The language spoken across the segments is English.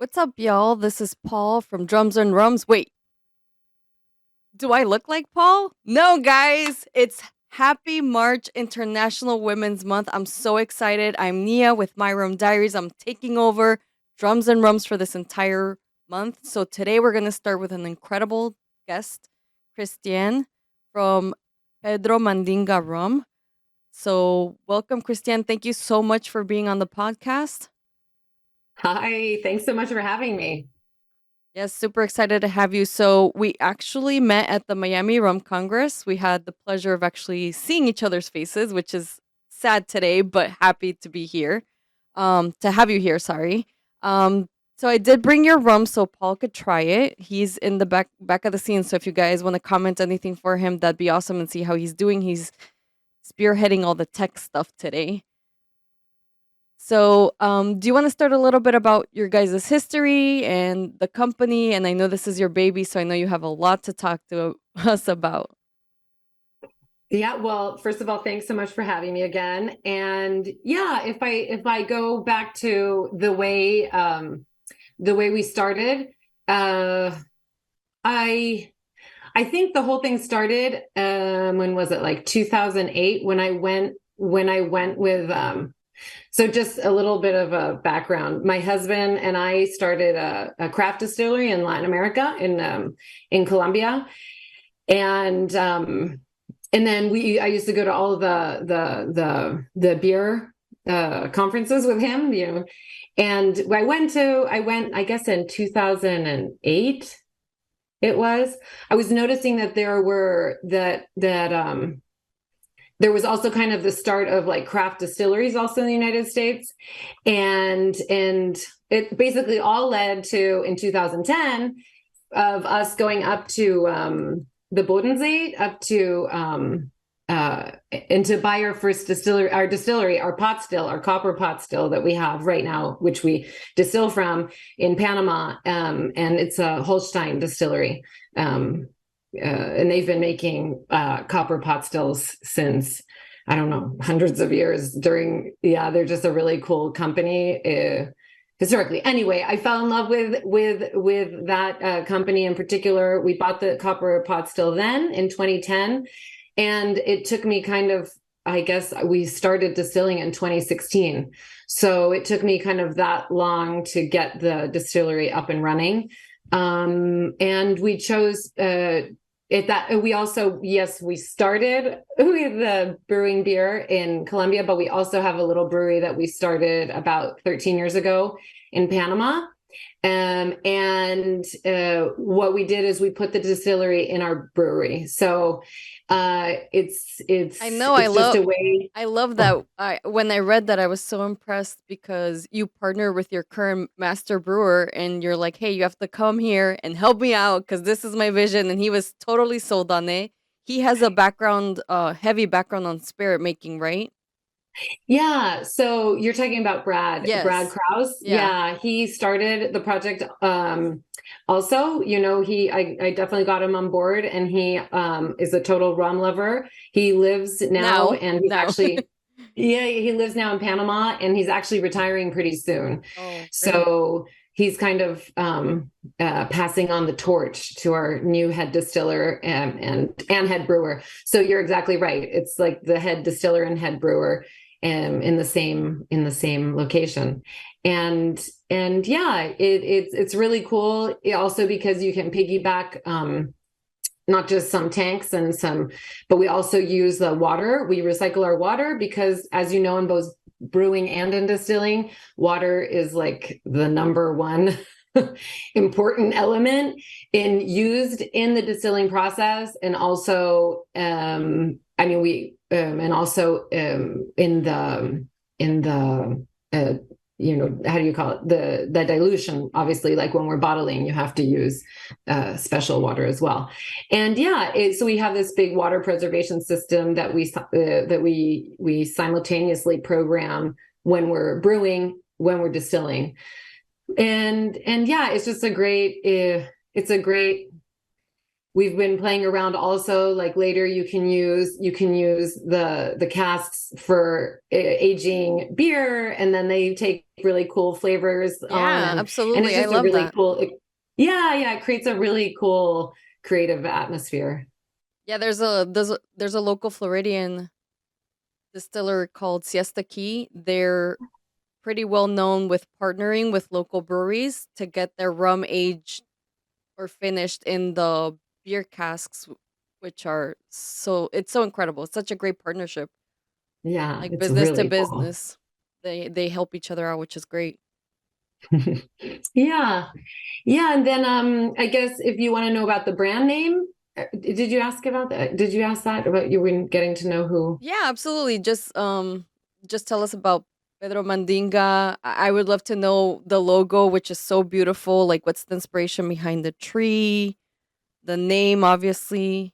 What's up, y'all? This is Paul from Drums and Rums. Wait, do I look like Paul? No, guys, it's Happy March International Women's Month. I'm so excited. I'm Nia with my Rum Diaries. I'm taking over Drums and Rums for this entire month. So today we're going to start with an incredible guest, Christiane from Pedro Mandinga Rum. So, welcome, Christiane. Thank you so much for being on the podcast. Hi, thanks so much for having me. Yes, super excited to have you. So, we actually met at the Miami Rum Congress. We had the pleasure of actually seeing each other's faces, which is sad today, but happy to be here. To have you here, sorry. So I did bring your rum so Paul could try it. He's in the back of the scene. So if you guys want to comment anything for him, that'd be awesome and see how he's doing. He's spearheading all the tech stuff today. So, do you want to start a little bit about your guys' history and the company? And I know this is your baby, so I know you have a lot to talk to us about. Yeah, well, first of all, thanks so much for having me again. And yeah, if I go back to the way we started, uh I think the whole thing started when was it, like 2008, when I went with so just a little bit of a background. My husband and I started a craft distillery in Latin America, in Colombia. And then I used to go to all of the beer conferences with him, and I went, I guess, in 2008. It was, I was noticing that there was also kind of the start of like craft distilleries also in the United States. And it basically all led to, in 2010, of us going up to the Bodensee, up to and to buy our first distillery, our pot still, our copper pot still that we have right now, which we distill from in Panama. And it's a Holstein distillery. And they've been making copper pot stills since, I don't know, hundreds of years. They're just a really cool company. Historically, anyway, I fell in love with that company in particular. We bought the copper pot still then in 2010, and it took me kind of, I guess we started distilling in 2016, so it took me kind of that long to get the distillery up and running. And we chose we also, yes, we started with the brewing beer in Colombia, but we also have a little brewery that we started about 13 years ago in Panama. And what we did is we put the distillery in our brewery. So I know. it's just a way. I love Oh, that. When I read that, I was so impressed because you partner with your current master brewer, and you're like, "Hey, you have to come here and help me out because this is my vision." And he was totally sold on it. He has a heavy background on spirit making, right? yeah. So you're talking about Brad Yes. Krause. Yeah. Yeah. He started the project. Also, I definitely got him on board, and he is a total rum lover. He lives now, Now, and now. yeah, he lives now in Panama, and he's actually retiring pretty soon. Oh, great. So he's kind of passing on the torch to our new head distiller and head brewer. So you're exactly right. It's like the head distiller and head brewer in the same location. And yeah, it's really cool. Also because you can piggyback not just some tanks but we also use the water. We recycle our water because, as you know, in both brewing and in distilling, water is like the number one important element used in the distilling process. And also, I mean, and also in the how do you call it, the dilution. Obviously, like when we're bottling, you have to use special water as well. And yeah, so we have this big water preservation system that we simultaneously program when we're brewing, when we're distilling. And yeah, it's just a great we've been playing around also, like later you can use the casks for aging beer, and then they take really cool flavors on, Yeah, and it's absolutely. I just a love really that. cool, it creates a really cool creative atmosphere. Yeah, there's a local Floridian distiller called Siesta Key. They're pretty well known with partnering with local breweries to get their rum aged or finished in the beer casks, which are it's so incredible. It's such a great partnership, Yeah, like it's business to really cool. business. They help each other out, which is great. Yeah. Yeah, and then I guess if you want to know about the brand name, did you ask about that? Did you ask that about you when getting to know who? Yeah, absolutely. Just tell us about Pedro Mandinga. I would love to know the logo, which is so beautiful. Like, what's the inspiration behind the tree? The name, obviously.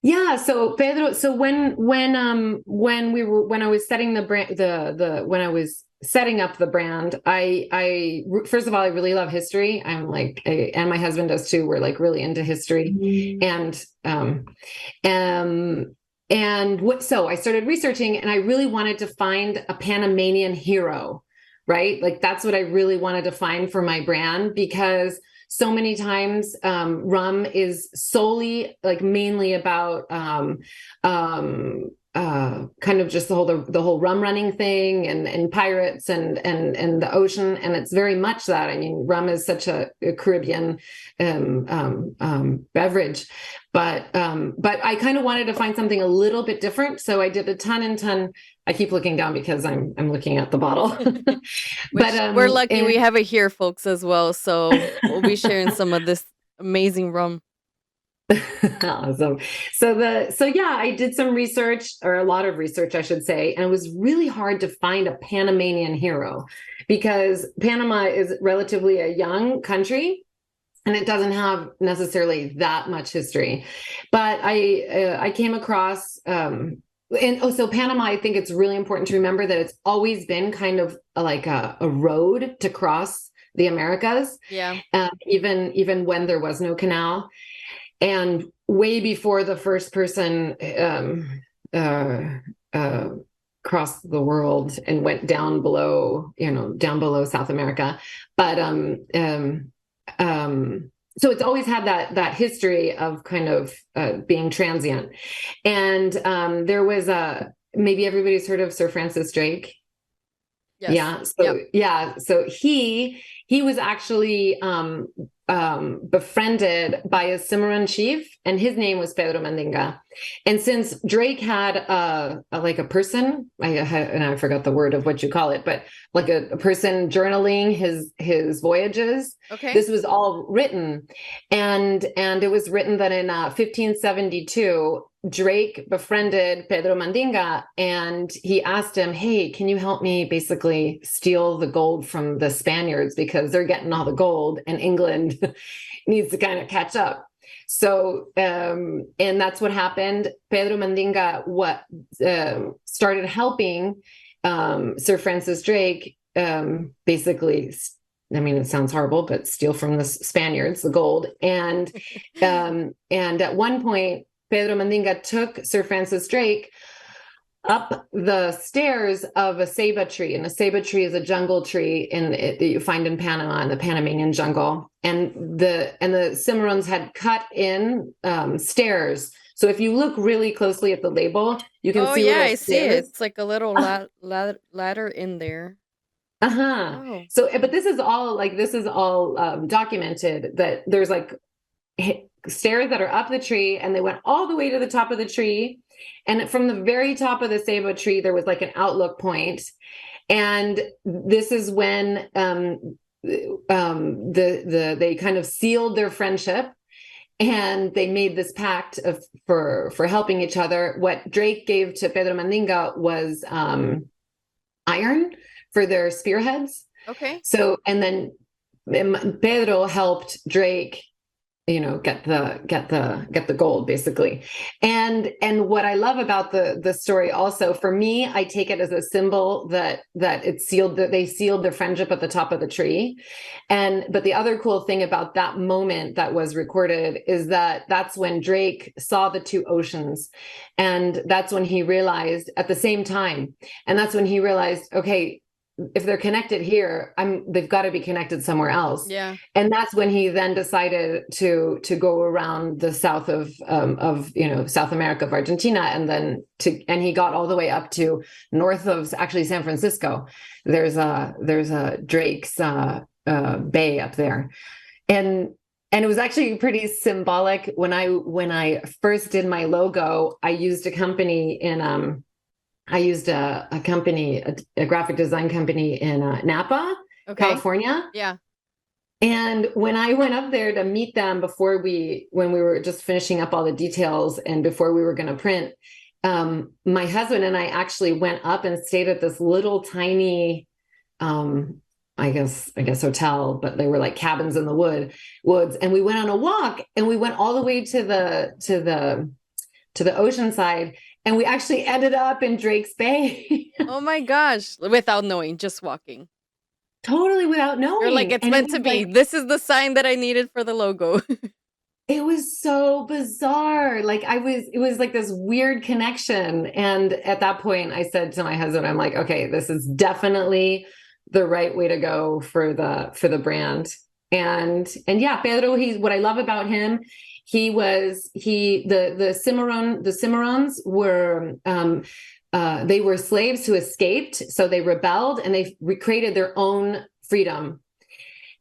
Yeah, so Pedro, so when I was setting the brand the when I was setting up the brand, I first of all I really love history. And my husband does too. We're like really into history. Um so I started researching, and I really wanted to find a Panamanian hero, right? Like that's what I really wanted to find for my brand, because so many times rum is solely, like mainly about kind of just the whole rum running thing, and pirates and the ocean, and it's very much that. I mean, rum is such a Caribbean beverage, but I kind of wanted to find something a little bit different, so I did a ton. I keep looking down because I'm looking at the bottle. But Which we're lucky and we have it here, folks, as well. So we'll be sharing some of this amazing rum. Awesome. So yeah, I did some research, or a lot of research, I should say, and it was really hard to find a Panamanian hero, because Panama is relatively a young country, and it doesn't have necessarily that much history. But I came across so Panama, I think it's really important to remember that it's always been kind of like a road to cross the Americas, Yeah. even when there was no canal. And way before the first person uh, uh, crossed the world and went down below South America. But so it's always had that history of kind of being transient. And there was maybe everybody's heard of Sir Francis Drake. Yes. Yeah. Yep. So he was actually befriended by a Cimarron chief, and his name was Pedro Mandinga. And since Drake had like a person, I forgot the word of what you call it, but like a person journaling his voyages, Okay. this was all written, and it was written that in 1572. Drake befriended Pedro Mandinga, and he asked him, "Hey, can you help me basically steal the gold from the Spaniards, because they're getting all the gold and England needs to kind of catch up." So, and that's what happened. Pedro Mandinga started helping Sir Francis Drake basically. I mean, it sounds horrible, but steal from the Spaniards the gold, and at one point, Pedro Mandinga took Sir Francis Drake up the stairs of a ceiba tree, and a ceiba tree is a jungle tree that you find in Panama, in the Panamanian jungle, and the Cimarrons had cut in stairs. So if you look really closely at the label, you can Oh see yeah, little I see it. stairs. It's like a little ladder in there. Uh-huh. Oh. So, but this is all documented, that there's like stairs that are up the tree, and they went all the way to the top of the tree, and from the very top of the ceiba tree there was like an outlook point, and this is when they kind of sealed their friendship, and they made this pact for helping each other. What Drake gave to Pedro Mandinga was iron for their spearheads. Okay. So, and then Pedro helped Drake get the gold basically. And what I love about the story also, for me, I take it as a symbol that it's sealed, that they sealed their friendship at the top of the tree. But the other cool thing about that moment that was recorded is that that's when Drake saw the two oceans, and that's when he realized at the same time, and that's when he realized, okay, if they're connected here, they've got to be connected somewhere else. Yeah. And that's when he then decided to go around the south of South America, of Argentina, and he got all the way up to north of actually San Francisco. There's a Drake's bay up there, and it was actually pretty symbolic. When I first did my logo, I used a company in a company, a graphic design company in Napa, Okay. California. Yeah. And when I went up there to meet them when we were just finishing up all the details and before we were going to print, my husband and I actually went up and stayed at this little tiny, I guess hotel, but they were like cabins in the woods. And we went on a walk, and we went all the way to the ocean side. And we actually ended up in Drake's Bay. Oh my gosh. Without knowing, just walking. Totally without knowing. You're like, it's And meant to be. like, This is the sign that I needed for the logo. it was so bizarre. It was like this weird connection. And at that point, I said to my husband, I'm like, okay, this is definitely the right way to go for the brand. And yeah, Pedro, what I love about him, the Cimarrones were, they were slaves who escaped. So they rebelled and they recreated their own freedom.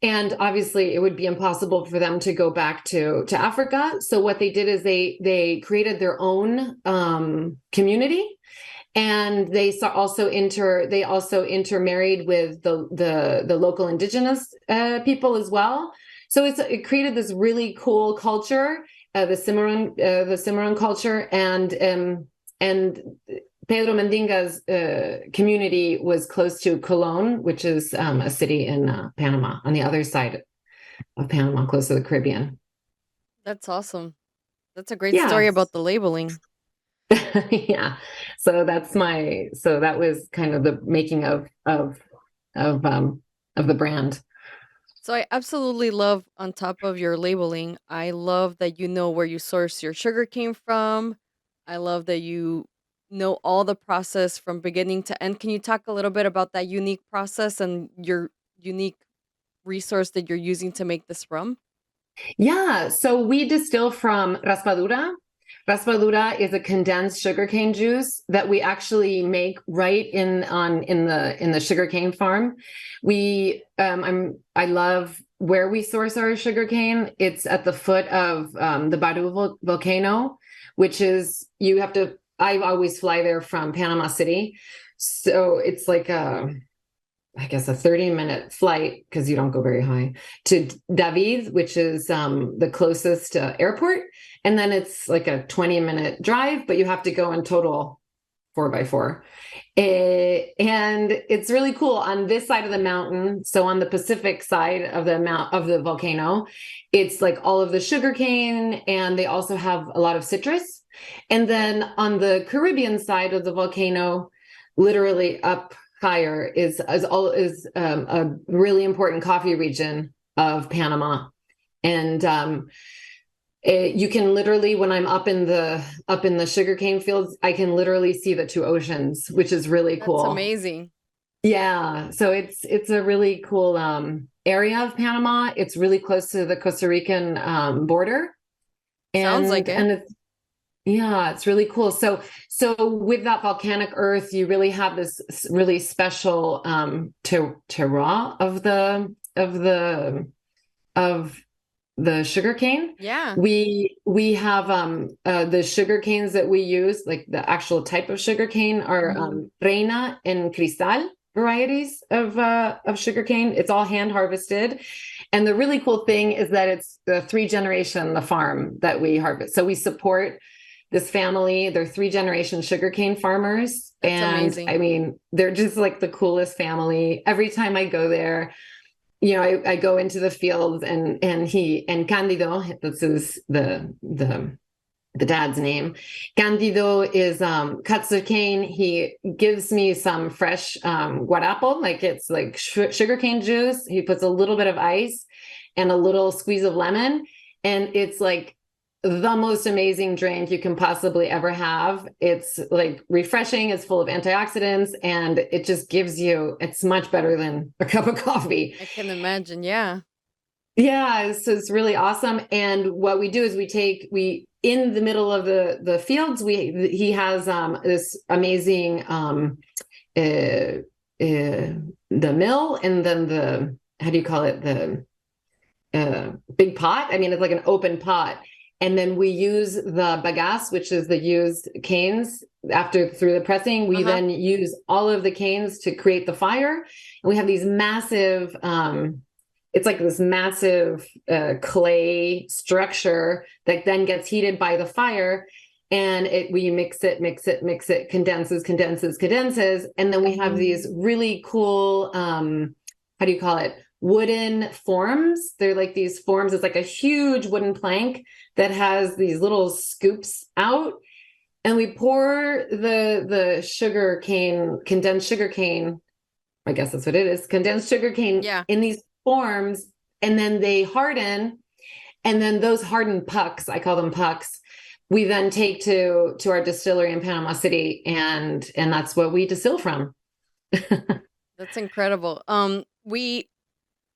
And obviously it would be impossible for them to go back to Africa. So what they did is they created their own community. And they also intermarried with the local indigenous people as well. So it created this really cool culture, the Cimarron culture, and Pedro Mandinga's community was close to Colón, which is a city in Panama, on the other side of Panama, close to the Caribbean. That's awesome. That's a great story about the labeling. Yeah. So that was kind of the making of the brand. So I absolutely love, on top of your labeling, I love that you know where you source your sugar came from. I love that you know all the process from beginning to end. Can you talk a little bit about that unique process and your unique resource that you're using to make this rum? Yeah. So we distill from raspadura. Raspadura is a condensed sugarcane juice that we actually make right in the sugarcane farm. I love where we source our sugarcane. It's at the foot of the Baru volcano, which is I always fly there from Panama City, so it's like I guess a 30-minute flight, because you don't go very high, to David, which is the closest airport. And then it's like a 20-minute drive, but you have to go in total 4x4. And it's really cool on this side of the mountain. So on the Pacific side of the volcano, it's like all of the sugarcane, and they also have a lot of citrus. And then on the Caribbean side of the volcano, literally up higher is a really important coffee region of Panama. And you can literally, when I'm up in the sugarcane fields, I can literally see the two oceans, which is really cool. That's amazing. Yeah. So it's a really cool area of Panama. It's really close to the Costa Rican border. Sounds like it. And it's really cool. So with that volcanic earth, you really have this really special terroir of the sugarcane. Yeah. We have the sugarcanes that we use, like the actual type of sugarcane, are Reina and Cristal varieties of sugarcane. It's all hand harvested. And the really cool thing is that it's the 3-generation, the farm that we harvest. So we support this family. They're 3-generation sugarcane farmers. That's and amazing. I mean, they're just like the coolest family. Every time I go there, I go into the fields and Candido, this is the dad's name. Candido is cuts the cane. He gives me some fresh guarapo, like it's like sugarcane juice. He puts a little bit of ice and a little squeeze of lemon, and it's like the most amazing drink you can possibly ever have. It's like refreshing, it's full of antioxidants, and it just gives you, it's much better than a cup of coffee. I can imagine. Yeah. Yeah, so it's really awesome. And what we do is we in the middle of the fields, he has this amazing the mill, and then the, how do you call it, the big pot. I mean, it's like an open pot. And then we use the bagasse, which is the used canes through the pressing. We then use all of the canes to create the fire. And we have these massive, it's like this massive clay structure that then gets heated by the fire. And we mix it, condenses. And then we have these really cool, how do you call it? Wooden forms. They're like these forms. It's like a huge wooden plank that has these little scoops out. And we pour the sugar cane, condensed sugar cane, I guess that's what it is, condensed sugar cane in these forms, and then they harden. And then those hardened pucks, I call them pucks, we then take to our distillery in Panama City, and that's what we distill from. That's incredible. We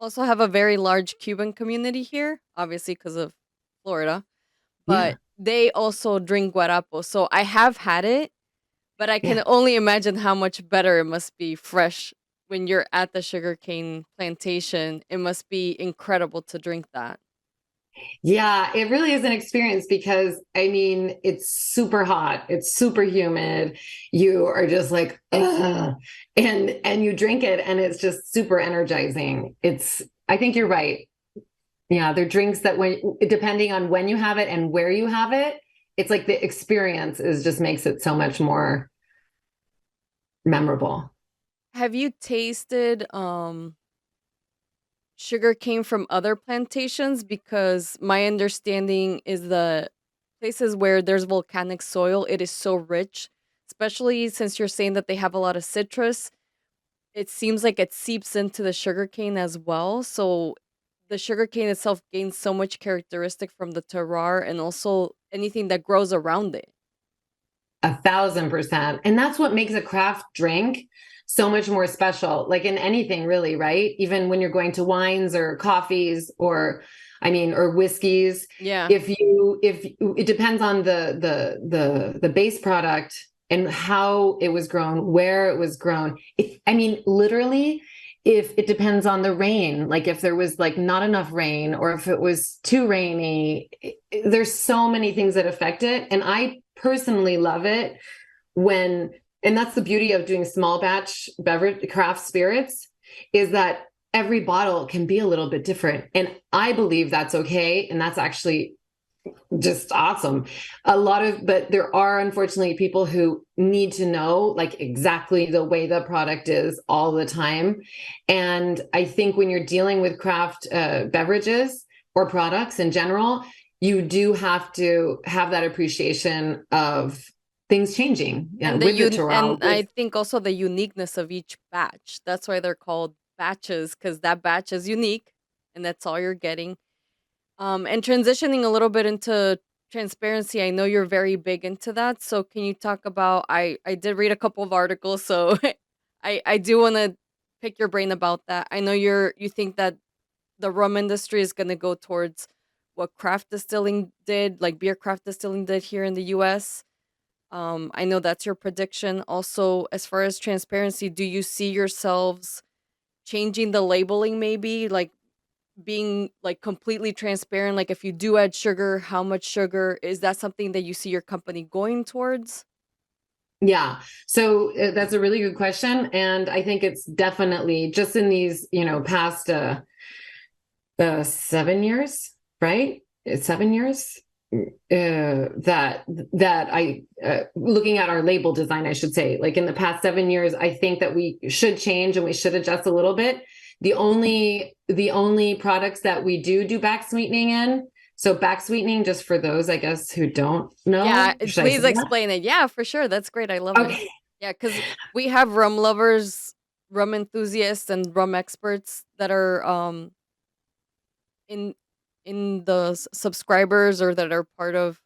also have a very large Cuban community here, obviously because of Florida, but they also drink guarapo. So I have had it, but I can only imagine how much better it must be fresh when you're at the sugarcane plantation. It must be incredible to drink that. Yeah, it really is an experience because, I mean, it's super hot, it's super humid. You are just like, ugh, and you drink it, and it's just super energizing. I think you're right. Yeah, they're drinks that, depending on when you have it and where you have it, it's like the experience just makes it so much more memorable. Have you tasted sugar cane from other plantations? Because my understanding is the places where there's volcanic soil, it is so rich, especially since you're saying that they have a lot of citrus. It seems like it seeps into the sugarcane as well. So the sugarcane itself gains so much characteristic from the terroir and also anything that grows around it. 1,000%. And that's what makes a craft drink so much more special, like in anything really, right? Even when you're going to wines or coffees or whiskeys. Yeah. If it depends on the base product and how it was grown, where it was grown. Literally, if it depends on the rain, like if there was like not enough rain or if it was too rainy, there's so many things that affect it. And I personally love it and that's the beauty of doing small batch beverage craft spirits, is that every bottle can be a little bit different. And I believe that's okay. And that's actually just awesome. But there are unfortunately people who need to know like exactly the way the product is all the time. And I think when you're dealing with craft beverages or products in general, you do have to have that appreciation of things changing. And I think also the uniqueness of each batch. That's why they're called batches, because that batch is unique and that's all you're getting. And transitioning a little bit into transparency, I know you're very big into that. So can you talk about, I did read a couple of articles, so I do want to pick your brain about that. I know you think that the rum industry is going to go towards what craft distilling did, like beer craft distilling did here in the US. I know that's your prediction. Also, as far as transparency, do you see yourselves changing the labeling, maybe like being like completely transparent? Like if you do add sugar, how much sugar? Is that something that you see your company going towards? Yeah. So that's a really good question. And I think it's definitely just in these, past 7 years, right? It's 7 years. That I looking at our label design, I should say, like in the past 7 years, I think that we should change and we should adjust a little bit The only products that we do back sweetening in. So back sweetening, just for those, I guess, who don't Yeah, know, should I say please that? explain it. Yeah, for sure. That's great. I love it. Okay. Yeah, because we have rum lovers, rum enthusiasts, and rum experts that are in the subscribers or that are part of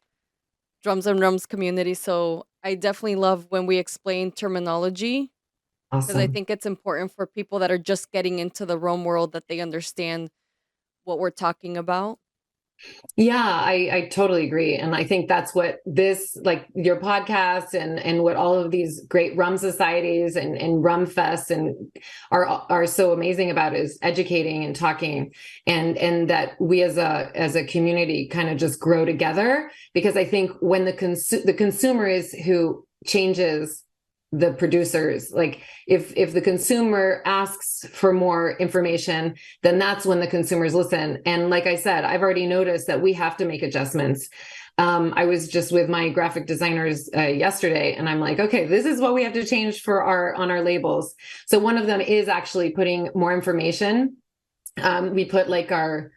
Drums and Rums community. So I definitely love when we explain terminology because I Awesome. think it's important for people that are just getting into the rum world that they understand what we're talking about. Yeah, I totally agree. And I think that's what this, like your podcast and what all of these great rum societies and rum fests and are so amazing about is educating and talking and that we as a community kind of just grow together, because I think when the consumer is who changes the producers, like if the consumer asks for more information, then that's when the consumers listen. And like I said, I've already noticed that we have to make adjustments. I was just with my graphic designers yesterday, and I'm like, okay, this is what we have to change for on our labels. So one of them is actually putting more information. We put like our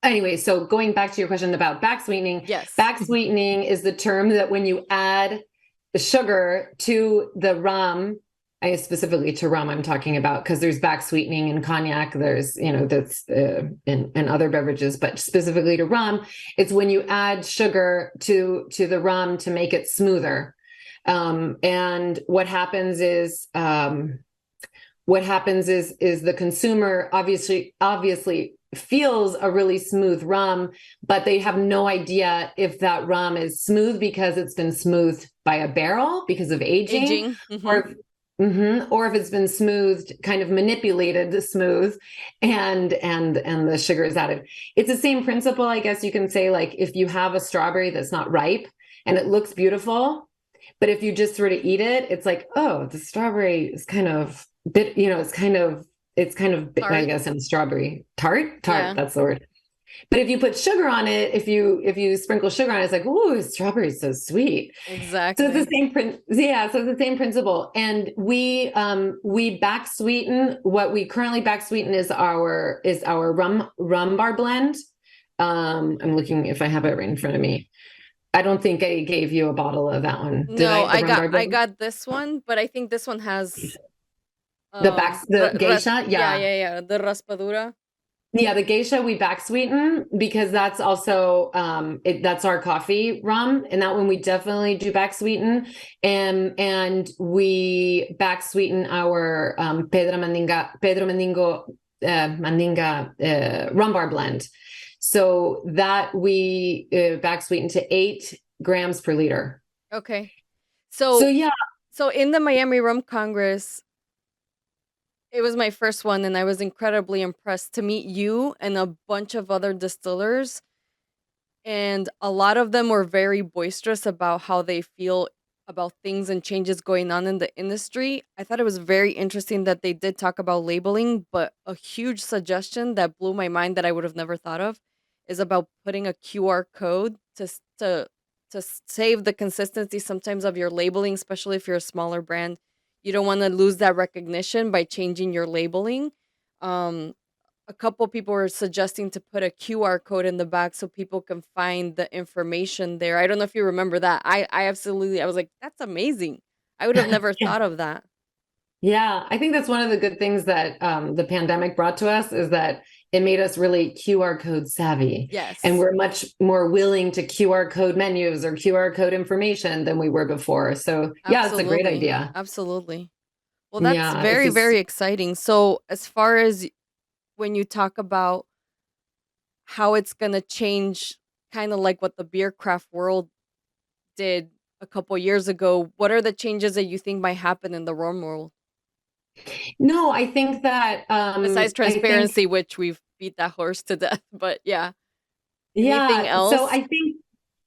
anyway. So going back to your question about back sweetening, Yes. back sweetening is the term that when you add the sugar to the rum, I specifically to rum I'm talking about, because there's back sweetening in cognac, there's, that's in other beverages, but specifically to rum, it's when you add sugar to the rum to make it smoother. And what happens is the consumer obviously feels a really smooth rum, but they have no idea if that rum is smooth because it's been smoothed by a barrel because of aging. Mm-hmm. Or if it's been smoothed, kind of manipulated to smooth, and the sugar is added. It's the same principle, I guess you can say, like if you have a strawberry that's not ripe and it looks beautiful, but if you just sort of eat it, it's like, oh, the strawberry is kind of bit, it's kind of Tart. I guess, in strawberry tart. Yeah. That's the word. But if you put sugar on it, if you sprinkle sugar on it, it's like, ooh, strawberry is so sweet. Exactly. So it's the same so it's the same principle. And we back sweeten. What we currently back sweeten is our rum bar blend. I'm looking if I have it right in front of me. I don't think I gave you a bottle of that one. Did No, I? The rum bar I blend? got this one, but I think this one has The geisha, yeah, yeah. the raspadura. Yeah, the geisha we back sweeten because that's also that's our coffee rum, and that one we definitely do back sweeten, and we back sweeten our Pedro Mandinga rum bar blend, so that we back sweeten to 8 grams per liter. Okay. So So yeah. so in the Miami Rum Congress, it was my first one, and I was incredibly impressed to meet you and a bunch of other distillers. And a lot of them were very boisterous about how they feel about things and changes going on in the industry. I thought it was very interesting that they did talk about labeling, but a huge suggestion that blew my mind that I would have never thought of is about putting a QR code to save the consistency sometimes of your labeling, especially if you're a smaller brand. You don't want to lose that recognition by changing your labeling. Um, a couple people were suggesting to put a QR code in the back so people can find the information there. I don't know if you remember that. I absolutely, I was like, that's amazing. I would have never Yeah. thought of that. Yeah, I think that's one of the good things that the pandemic brought to us is that it made us really QR code savvy. And Yes, we're much more willing to QR code menus or QR code information than we were before. So yeah, it's a great absolutely. idea. Absolutely. Well, that's Yeah, it's very, just very exciting. So, as far as when you talk about how it's going to change, kind of like what the beer craft world did a couple years ago, what are the changes that you think might happen in the rum world? no, I think that Besides I think transparency, which we've beat that horse to death, but yeah. Anything yeah. So else? I think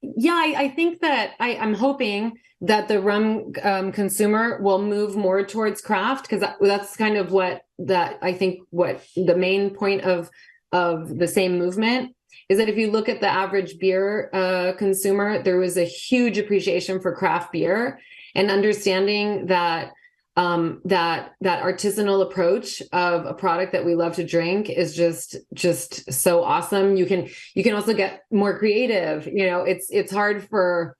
yeah, I think that I'm hoping that the rum consumer will move more towards craft, because that's kind of what that I think what the main point of the same movement is, that if you look at the average beer consumer, there was a huge appreciation for craft beer and understanding that that artisanal approach of a product that we love to drink is just so awesome. You can also get more creative. It's hard for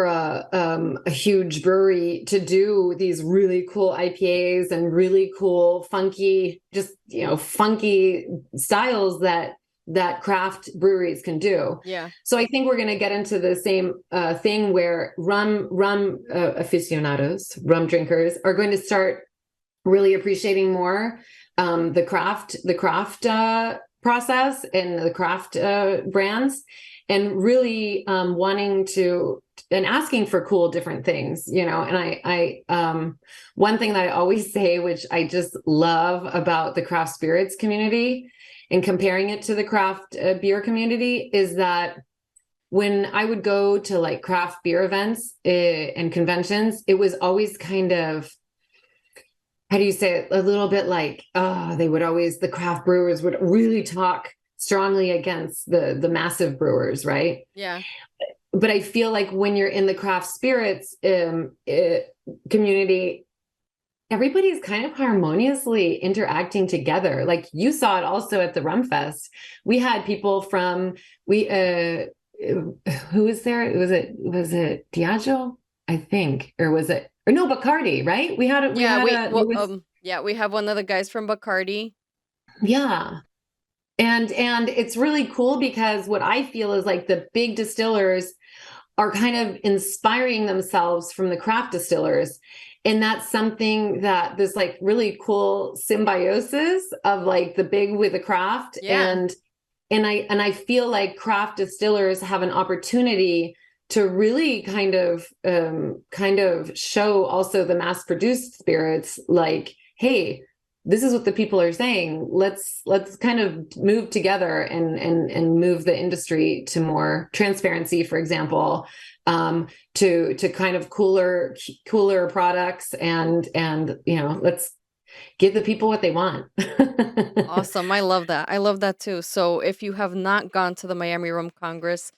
a huge brewery to do these really cool IPAs and really cool, funky styles that craft breweries can do. Yeah. So I think we're going to get into the same thing where rum aficionados, rum drinkers, are going to start really appreciating more the craft process and the craft brands, and really wanting to and asking for cool different things, and I one thing that I always say, which I just love about the craft spirits community and comparing it to the craft beer community, is that when I would go to like craft beer events and conventions, it was always kind of, how do you say it, a little bit like, the craft brewers would really talk strongly against the massive brewers, right? Yeah. But I feel like when you're in the craft spirits community, everybody's kind of harmoniously interacting together. Like you saw it also at the Rum Fest. We had people from who was there? Was it Diageo? I think, or no, Bacardi, right? We have one of the guys from Bacardi. Yeah. And it's really cool because what I feel is like the big distillers are kind of inspiring themselves from the craft distillers. And that's something that this like really cool symbiosis of like the big with the craft. Yeah. And I feel like craft distillers have an opportunity to really kind of show also the mass produced spirits, like, hey, this is what the people are saying. Let's kind of move together and move the industry to more transparency, for example, to kind of cooler products and let's give the people what they want. Awesome. I love that. I love that too. So if you have not gone to the Miami Rum Congress,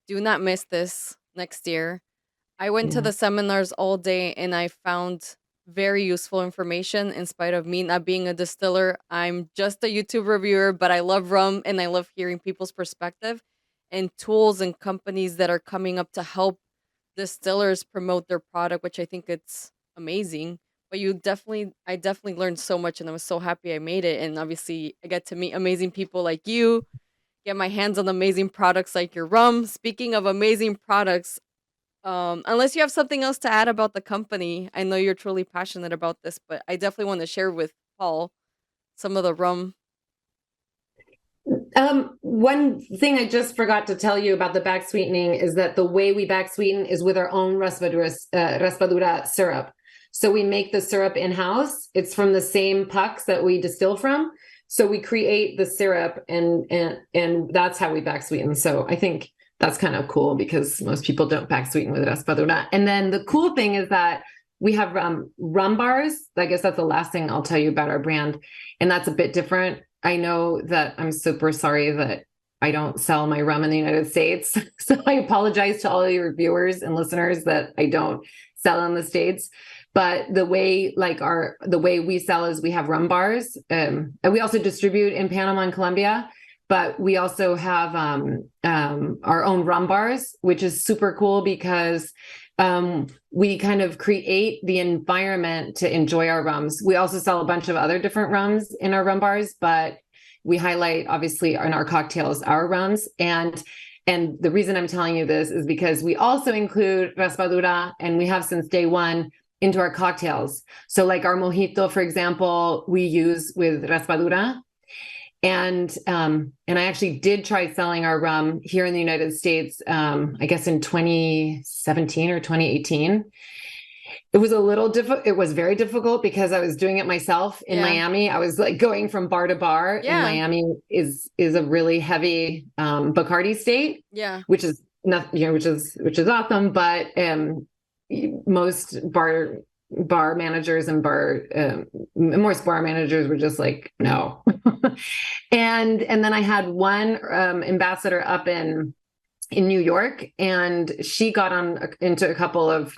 do not miss this next year. I went to the seminars all day and I found very useful information in spite of me not being a distiller. I'm just a YouTube reviewer, but I love rum and I love hearing people's perspective and tools and companies that are coming up to help distillers promote their product, which I think it's amazing. But I definitely learned so much and I was so happy I made it. And obviously I get to meet amazing people like you, get my hands on amazing products like your rum. Speaking of amazing products, unless you have something else to add about the company, I know you're truly passionate about this, but I definitely want to share with Paul some of the rum. One thing I just forgot to tell you about the back sweetening is that the way we back sweeten is with our own raspadura syrup. So we make the syrup in-house. It's from the same pucks that we distill from. So we create the syrup and that's how we back sweeten. So I think that's kind of cool because most people don't back sweeten with raspadura. And then the cool thing is that we have rum bars. I guess that's the last thing I'll tell you about our brand. And that's a bit different. I know that I'm super sorry that I don't sell my rum in the United States. So I apologize to all your viewers and listeners that I don't sell in the States. But the way we sell is we have rum bars. And we also distribute in Panama and Colombia. But we also have our own rum bars, which is super cool because we kind of create the environment to enjoy our rums. We also sell a bunch of other different rums in our rum bars, but we highlight, obviously, in our cocktails, our rums. And the reason I'm telling you this is because we also include raspadura, and we have since day one, into our cocktails. So like our mojito, for example, we use with raspadura. And I actually did try selling our rum here in the United States, I guess in 2017 or 2018. It was a little difficult. It was very difficult because I was doing it myself in Miami. I was like going from bar to bar. And Miami is a really heavy Bacardi state. Yeah, which is not, which is awesome. But most bar managers and most bar managers were just like, no. and then I had one ambassador up in New York, and she got into a couple of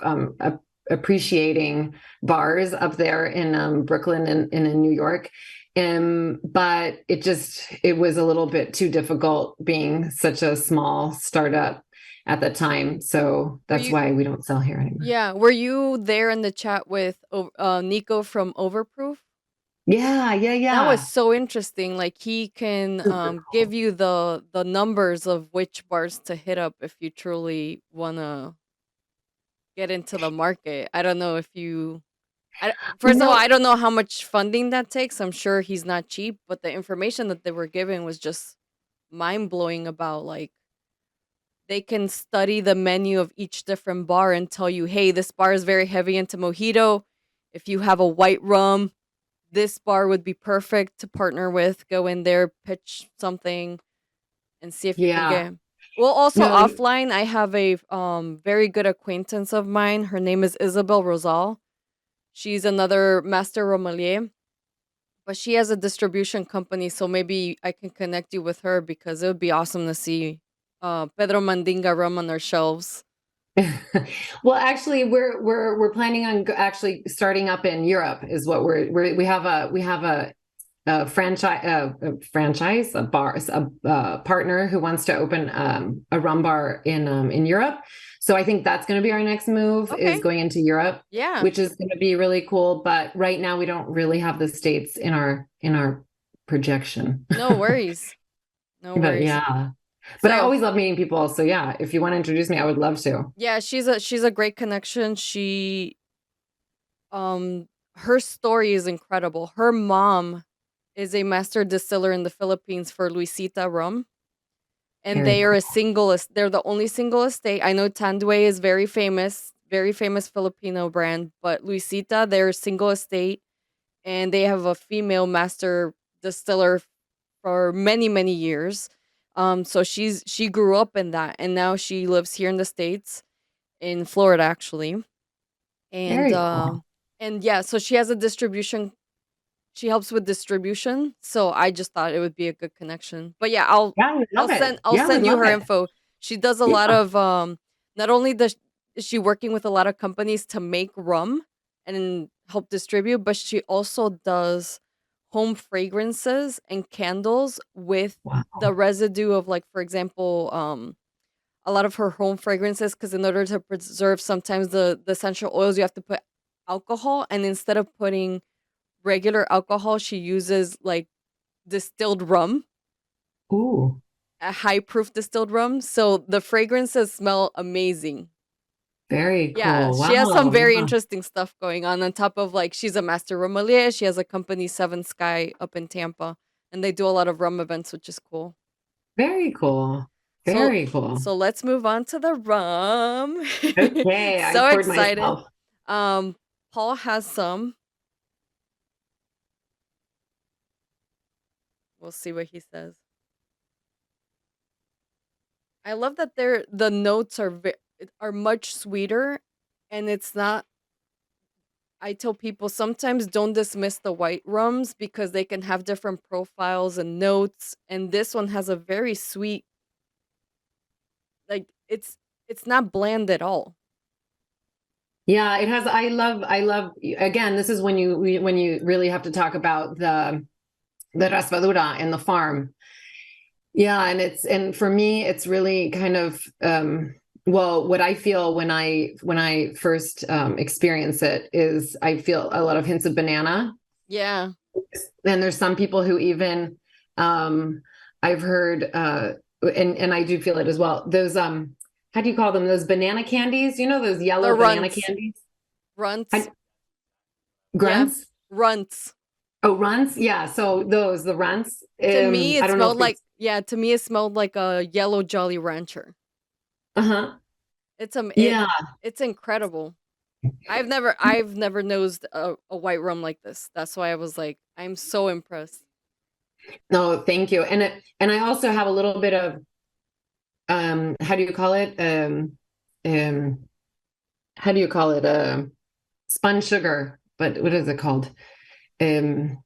appreciating bars up there in Brooklyn and in New York. But it was a little bit too difficult being such a small startup at the time. So Were that's you why we don't sell here anymore. Yeah, were you there in the chat with Nico from Overproof? Yeah, yeah, That was yeah. so interesting. Like he can Super give cool. you the numbers of which bars to hit up if you truly wanna get into the market. I don't know if you You first of all, I know, don't know how much funding that takes. I'm sure he's not cheap, but the information that they were giving was just mind blowing about like they can study the menu of each different bar and tell you, hey, this bar is very heavy into mojito. If you have a white rum, this bar would be perfect to partner with. Go in there, pitch something, and see if you can yeah. get. Well, also No, offline, I have a very good acquaintance of mine. Her name is Isabel Rosal. She's another master sommelier, but she has a distribution company, so maybe I can connect you with her because it would be awesome to see Pedro Mandinga rum on our shelves. well, actually, we're planning on actually starting up in Europe. Is what we have a bar, a partner who wants to open a rum bar in Europe. So I think that's going to be our next move is Okay. going into Europe, Yeah. which is going to be really cool. But right now we don't really have the States in our projection. No worries. No But worries. yeah, but I So always love meeting people. So yeah, if you want to introduce me, I would love to. yeah, she's a great connection. Her story is incredible. Her mom is a master distiller in the Philippines for Luisita rum. And Very they are cool. they're the only single estate. I know Tandway is very famous Filipino brand, but Luisita, they're a single estate and they have a female master distiller for many, many years. So she grew up in that and now she lives here in the States, in Florida actually. And Very cool. yeah, so she has a distribution. She helps with distribution, so I just thought it would be a good connection. But yeah, Yeah, we love it. I'll Yeah, we send you love her it. info. She does a lot Yeah. of not only does is she working with a lot of companies to make rum and help distribute, but she also does home fragrances and candles with the Wow. residue of, like, for example, a lot of her home fragrances, because in order to preserve sometimes the essential oils you have to put alcohol, and instead of putting regular alcohol, she uses like distilled rum, Ooh, a high proof distilled rum. So the fragrances smell amazing. very Yeah, cool. she has some Wow. very Yeah. interesting stuff going on top of, like, she's a master sommelier. She has a company, Seven Sky, up in Tampa, and they do a lot of rum events, which is cool. Very cool. So Very cool. let's move on to the rum. Okay, I So poured excited. myself. Um Paul has some. We'll see what he says. I love that the notes are much sweeter, and it's not. I tell people sometimes don't dismiss the white rums because they can have different profiles and notes, and this one has a very sweet, like, it's not bland at all. Yeah, it has. I love, again, this is when you really have to talk about the raspadura and the farm. Yeah, and for me, it's really kind of well, what I feel when I first experience it is I feel a lot of hints of banana. Yeah, And there's some people who even um I've heard and I do feel it as well. Those how do you call them? Those banana candies, you know, those the yellow banana runts, candies? runts, I, yeah, grunts? runts. Oh, runts? Yeah, so those the runts. To me, I it don't know smelled if like, it's yeah. To me, it smelled like a yellow Jolly Rancher. uh-huh. It's Yeah. it's incredible. I've never nosed a white rum like this. That's why I was like, I'm so impressed. No, thank you. And I also have a little bit of how do you call it? Um how do you call it? Spun sugar, but what is it called? Um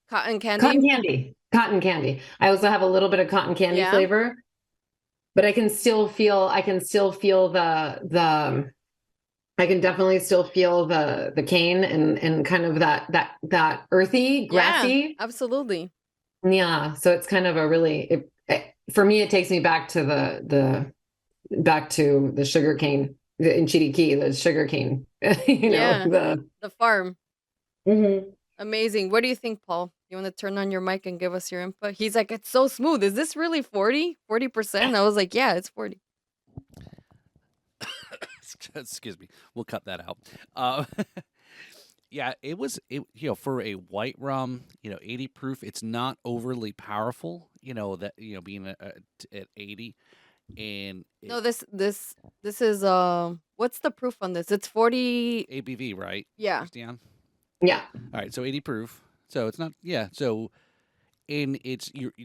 Cotton Cotton candy? candy. Cotton candy. I also have a little bit of cotton candy Yeah. flavor, but I can still feel the I can definitely still feel the cane and kind of that earthy, grassy. Yeah, absolutely. Yeah, so it's kind of a really for me it takes me back to back to the sugar cane in Chiriquí, the sugar cane, Yeah, the farm. Mhm. Amazing. What do you think, Paul? You want to turn on your mic and give us your input? He's like, it's so smooth. Is this really 40%? I was like, yeah, it's 40. Excuse me. We'll cut that out. Yeah, it was for a white rum, 80 proof. It's not overly powerful, being at 80, and No, this is what's the proof on this? It's 40 ABV, right? Yeah. Christiane? Yeah. All right, so 80 proof. So it's not, yeah. So, and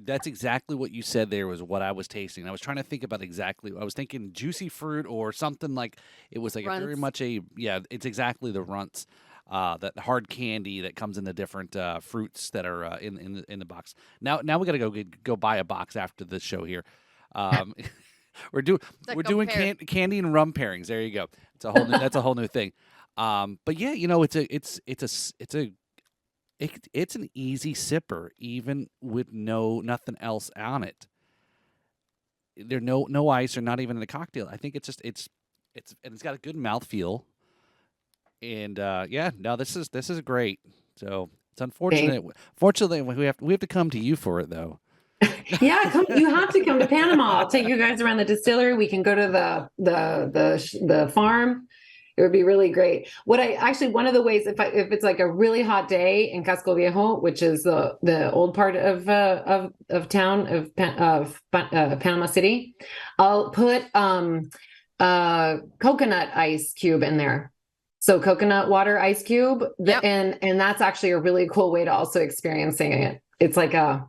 that's exactly what you said there was what I was tasting. I was trying to think about exactly. I was thinking juicy fruit or something like it was like very Runts. much it's exactly the runts. That hard candy that comes in the different fruits that are in the box. Now we got to go buy a box after the show here. We're doing candy and rum pairings. There you go. It's a whole new, that's a whole new thing. But yeah, it's an easy sipper even with nothing else on it. There's no ice or not even in a cocktail. I think it's and it's got a good mouthfeel. And this is great. So it's unfortunate. Fortunately, we have to come to you for it though. Yeah, you have to come to Panama. I'll take you guys around the distillery. We can go to the farm. It would be really great. One of the ways, if it's like a really hot day in Casco Viejo, which is the old part of town of Panama City, I'll put coconut ice cube in there. So coconut water ice cube, Yep. and that's actually a really cool way to also experiencing it. It's like a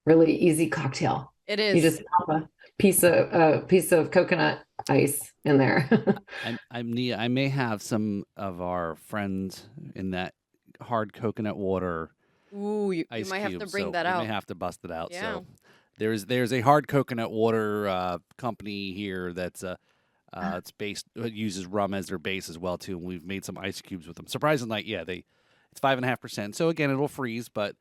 really easy cocktail. It is. You just pop a piece of coconut ice in there. I may have some of our friends in that hard coconut water. Ooh, you ice might have cube, to bring so that we out. may have to bust it out. Yeah. So there's a hard coconut water company here that's it uses rum as their base as well too. And we've made some ice cubes with them. Surprisingly, it's 5.5%. So again, it'll freeze, but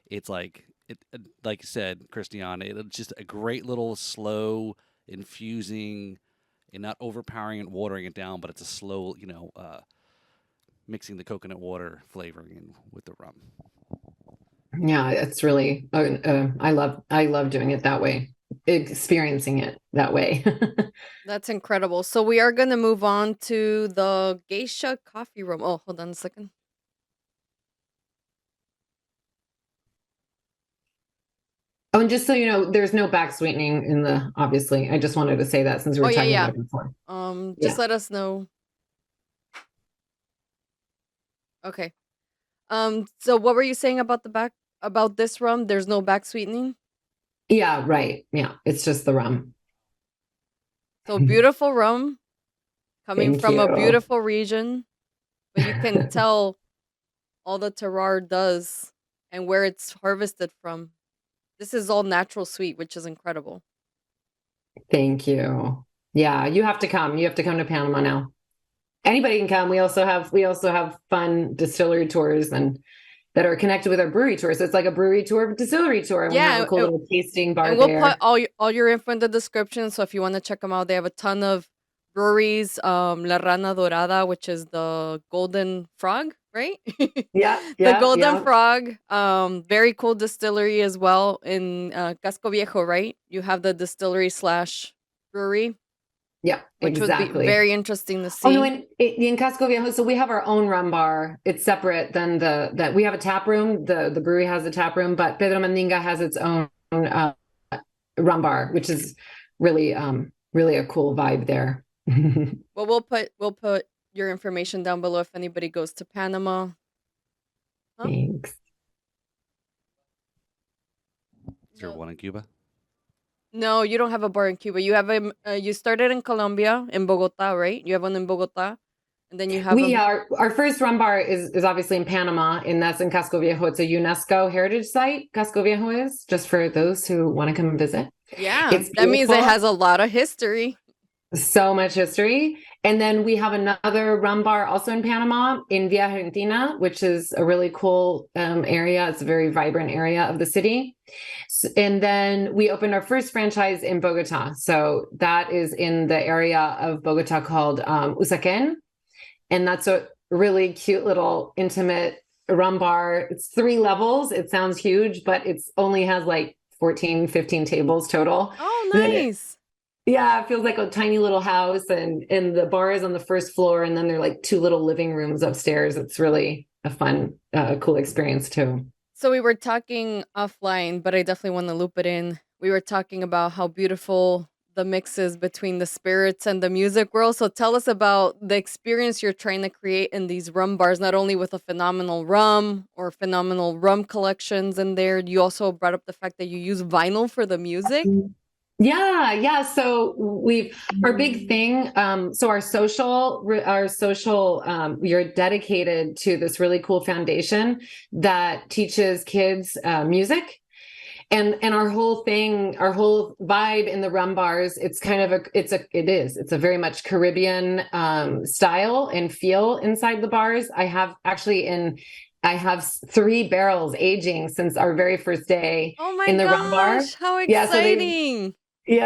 it's like you said, Christiane, it's just a great little slow infusing and not overpowering and watering it down, but it's a slow, mixing the coconut water flavoring in with the rum. Yeah, it's really I love doing it that way, experiencing it that way. That's incredible. So we are going to move on to the geisha coffee room. Oh, hold on a second. Oh, and just so you know, there's no back sweetening in obviously. I just wanted to say that since we were talking about it before. Just let us know. Okay. So what were you saying about about this rum? There's no back sweetening? Yeah, right. Yeah, it's just the rum. So beautiful rum coming from a beautiful region, but you can tell all the terroir does and where it's harvested from. This is all natural sweet, which is incredible. Thank you. Yeah, you have to come. You have to come to Panama now. Anybody can come. We also have fun distillery tours that are connected with our brewery tours. So it's like a brewery tour, distillery tour. And we have a cool little tasting bar. And we'll put all your info in the description. So if you want to check them out, they have a ton of breweries. La Rana Dorada, which is the golden frog, right? Yeah. The golden frog. Very cool distillery as well in Casco Viejo, right? You have the distillery / brewery. Yeah, which exactly. would be very interesting to see. Oh no, in Casco Viejo, so we have our own rum bar. It's separate than that we have a tap room. The brewery has a tap room, but Pedro Mandinga has its own rum bar, which is really really a cool vibe there. Well, we'll put your information down below if anybody goes to Panama. Huh? Thanks. Is there one in Cuba? No, you don't have a bar in Cuba. You have you started in Colombia, in Bogota, right? You have one in Bogota, and then you have. Our first rum bar is obviously in Panama, and that's in Casco Viejo. It's a UNESCO heritage site. Casco Viejo is, just for those who want to come and visit. Yeah, that means it has a lot of history. So much history, And then we have another rum bar also in Panama, in Via Argentina, which is a really cool area. It's a very vibrant area of the city. And then we opened our first franchise in Bogota. So that is in the area of Bogota called Usaquén. And that's a really cute little intimate rum bar. It's 3 levels. It sounds huge, but it's only has like 14, 15 tables total. Oh, nice. Yeah, it feels like a tiny little house, and the bar is on the first floor, and then there are like 2 little living rooms upstairs. It's really a fun, cool experience too. So we were talking offline, but I definitely want to loop it in. We were talking about how beautiful the mix is between the spirits and the music world. So tell us about the experience you're trying to create in these rum bars, not only with a phenomenal rum or phenomenal rum collections in there. You also brought up the fact that you use vinyl for the music. Yeah. So our big thing. So our social, we're dedicated to this really cool foundation that teaches kids music. And our whole thing, our whole vibe in the rum bars, it's kind of it's a very much Caribbean style and feel inside the bars. I have 3 barrels aging since our very first day Oh my in the rum bar. gosh, how Yeah, so exciting.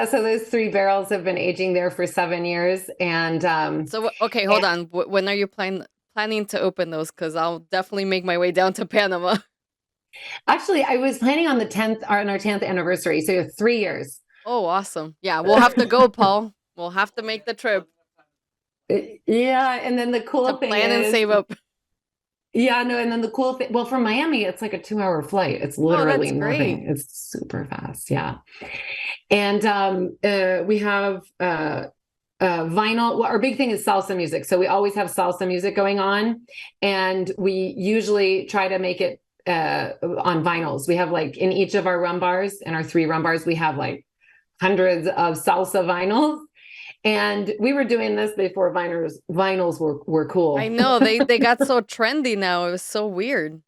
so those 3 barrels have been aging there for 7 years. And So, okay, hold on. When are you planning to open those? Because I'll definitely make my way down to Panama. actually, I was planning on on our 10th anniversary. So 3 years. Oh, awesome. Yeah, we'll have to go, Paul. We'll have to make the trip Yeah. And then the to cool thing plan and is, save up. yeah, no. And then the cool thing, well, from Miami, it's like a 2-hour flight. It's Oh, literally that's great. nothing. It's super fast. Yeah. And we have vinyl. Well, our big thing is salsa music. So we always have salsa music going on. And we usually try to make it on vinyls. We have like in each of our rum bars, and our 3 rum bars, we have like hundreds of salsa vinyls. And we were doing this before vinyls were cool. I know they got so trendy now. It was so weird.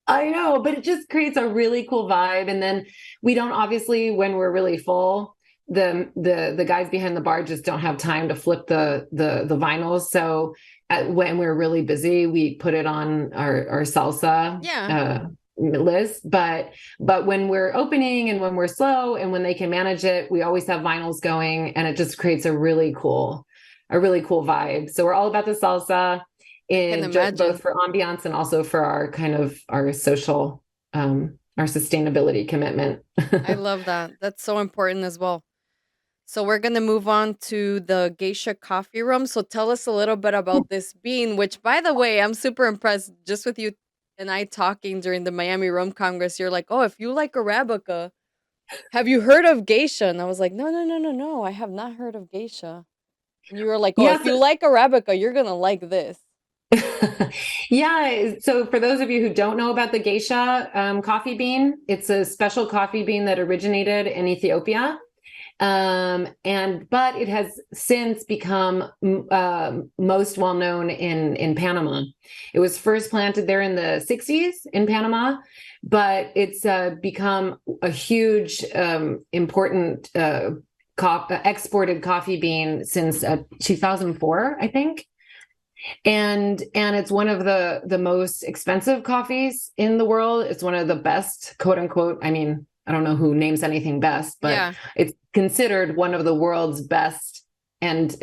I know, but it just creates a really cool vibe. And then we don't, obviously, when we're really full, the guys behind the bar just don't have time to flip the vinyls. So when we're really busy, we put it on our salsa list. But when we're opening and when we're slow and when they can manage it, we always have vinyls going, and it just creates a really cool vibe. So we're all about the salsa, both for ambiance and also for our social, our sustainability commitment. I love that. That's so important as well. So we're going to move on to the geisha coffee rum. So tell us a little bit about this bean, which, by the way, I'm super impressed just with you and I talking during the Miami Rum Congress. You're like, oh, if you like Arabica, have you heard of geisha? And I was like, no, I have not heard of geisha. And you were like, oh, if you like Arabica, you're going to like this. Yeah. So for those of you who don't know about the geisha coffee bean, it's a special coffee bean that originated in Ethiopia. But it has since become most well known in Panama. It was first planted there in the 60s in Panama, but it's become a huge, important exported coffee bean since 2004, I think. And it's one of the most expensive coffees in the world. It's one of the best, quote unquote. I mean, I don't know who names anything best, but it's considered one of the world's best and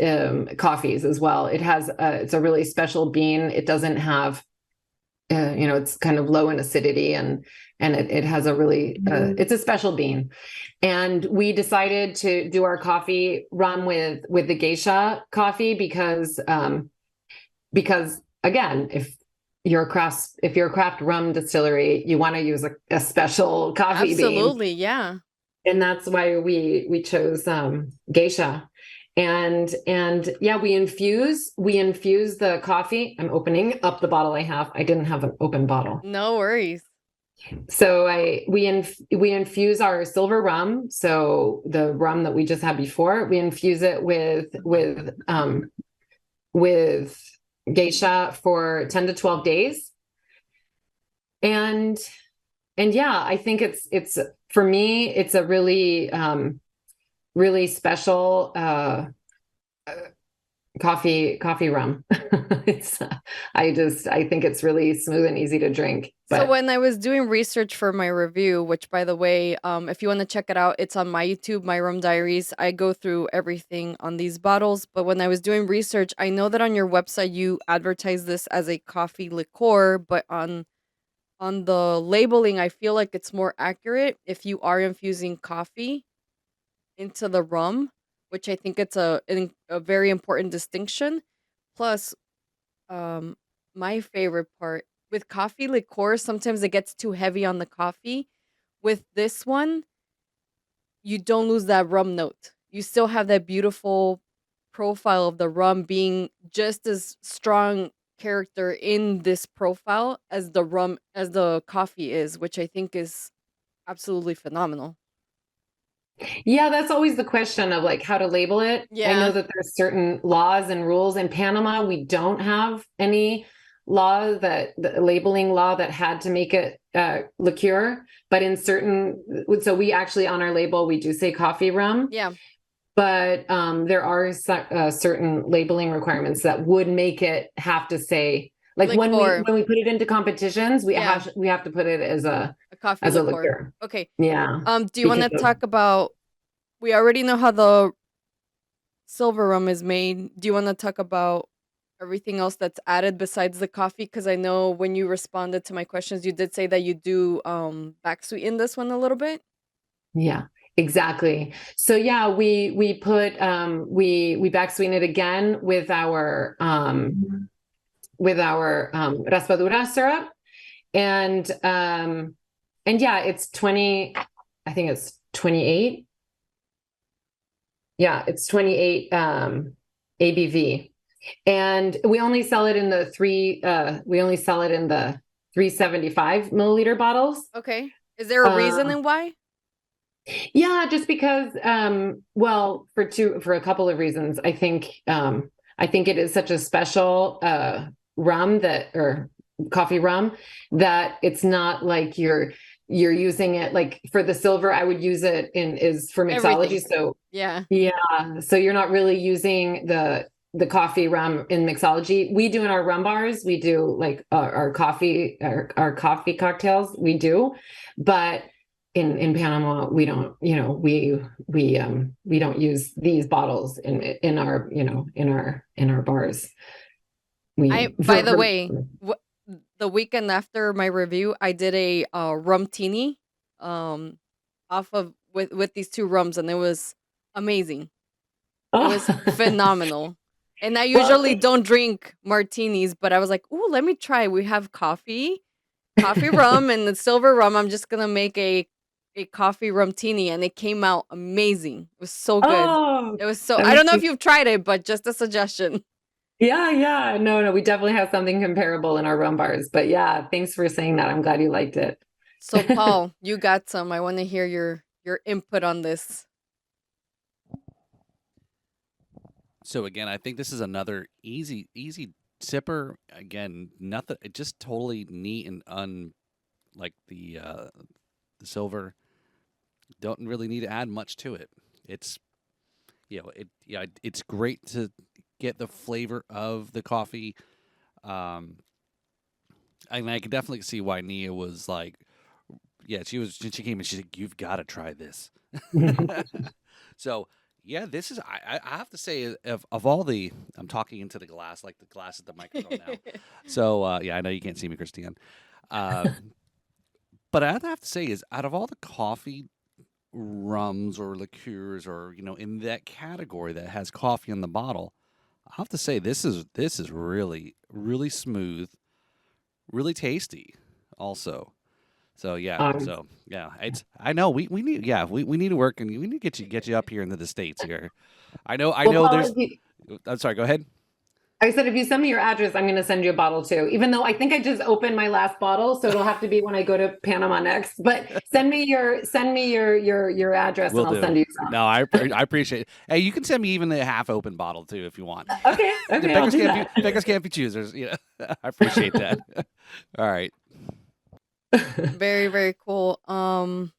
coffees as well. It's a really special bean. It doesn't have, it's kind of low in acidity, and it has a really, it's a special bean. And we decided to do our coffee rum with the geisha coffee because again, if you're a craft rum distillery, you want to use a special coffee bean. Absolutely, yeah. And that's why we chose geisha. And yeah, we infuse the coffee. I'm opening up the bottle I have. I didn't have an open bottle. No worries. So we infuse our silver rum. So the rum that we just had before, we infuse it with geisha for 10 to 12 days. And yeah, I think it's for me, it's a really, really special coffee rum. It's I think it's really smooth and easy to drink. So But when I was doing research for my review, which by the way, if you want to check it out, it's on my YouTube, my Rum Diaries. I go through everything on these bottles. But when I was doing research, I know that on your website you advertise this as a coffee liqueur, but on the labeling, I feel like it's more accurate if you are infusing coffee into the rum, which I think it's a very important distinction. Plus, um, my favorite part with coffee liqueur, sometimes it gets too heavy on the coffee. With this one, you don't lose that rum note. You still have that beautiful profile of the rum being just as strong character in this profile as the coffee is, which I think is absolutely phenomenal. yeah, that's always the question of like how to label it. I know Yeah. that there's certain laws and rules in Panama. We don't have any law that the labeling law that had to make it liqueur, but in certain, so we actually on our label we do say coffee rum, Yeah. but there are certain labeling requirements that would make it have to say like Liqueur. when we put it into competitions, Yeah. we have to put it as A coffee a liqueur. liqueur. Okay. Yeah, Do you want to because talk about? We already know how the silver rum is made. Do you want to talk about everything else that's added besides the coffee? Because I know when you responded to my questions, you did say that you do back sweeten this one a little bit. yeah, exactly. So yeah, we put we back sweeten it again with our raspadura syrup and yeah, it's 20, I think it's 28. Yeah, it's 28 ABV. And we only sell it in the 375 milliliter bottles. Okay. Is there a reason Uh, and why? yeah, just because well, for a couple of reasons. I think it is such a special rum that or coffee rum that it's not like you're using it like for the silver I would use it in is for mixology. Everything. So Yeah. yeah, so you're not really using the coffee rum in mixology. We do in our rum bars. We do like our coffee cocktails. We do, but in Panama we don't. You know, we don't use these bottles in our in our bars. I We by the way, the weekend after my review, I did a rum tini, um, off of with these two rums, and it was amazing. It was oh phenomenal. And I well. usually don't drink martinis, but I was like, "Ooh, let me try." We have coffee rum, and the silver rum. I'm just gonna make a coffee rum tini, and it came out amazing. It was so good. Oh, It was so. I don't know if amazing. you've tried it, but just a suggestion. Yeah, yeah. No, we definitely have something comparable in our rum bars. But yeah, thanks for saying that. I'm glad you liked it. So, Paul, you got some. I want to hear your input on this. So again, I think this is another easy sipper. Again, nothing. It just totally neat and like the silver. Don't really need to add much to it. It's it's great to get the flavor of the coffee. Um, and I can definitely see why Nia was like, yeah, she came and she's like, you've got to try this. So yeah, this is I have to say of all the I'm talking into the glass like the glass is the microphone now. So yeah, I know you can't see me, Christiane. But I have to say is out of all the coffee rums or liqueurs or in that category that has coffee in the bottle, I have to say this is really smooth, really tasty also. So Um, yeah, it's I know we need we need to work and we need to get you up here into the States here. I well, know Paul, there's I'm sorry, go ahead. I said if you send me your address, I'm going to send you a bottle too. Even though I think I just opened my last bottle, so it'll have to be when I go to Panama next. But send me your address, Will and I'll do. send you some. No, I appreciate it. Hey, you can send me even a half open bottle too if you want. Okay, The okay, I'll do that. beggars can't be choosers. I appreciate that. All right. Very, very cool. I'm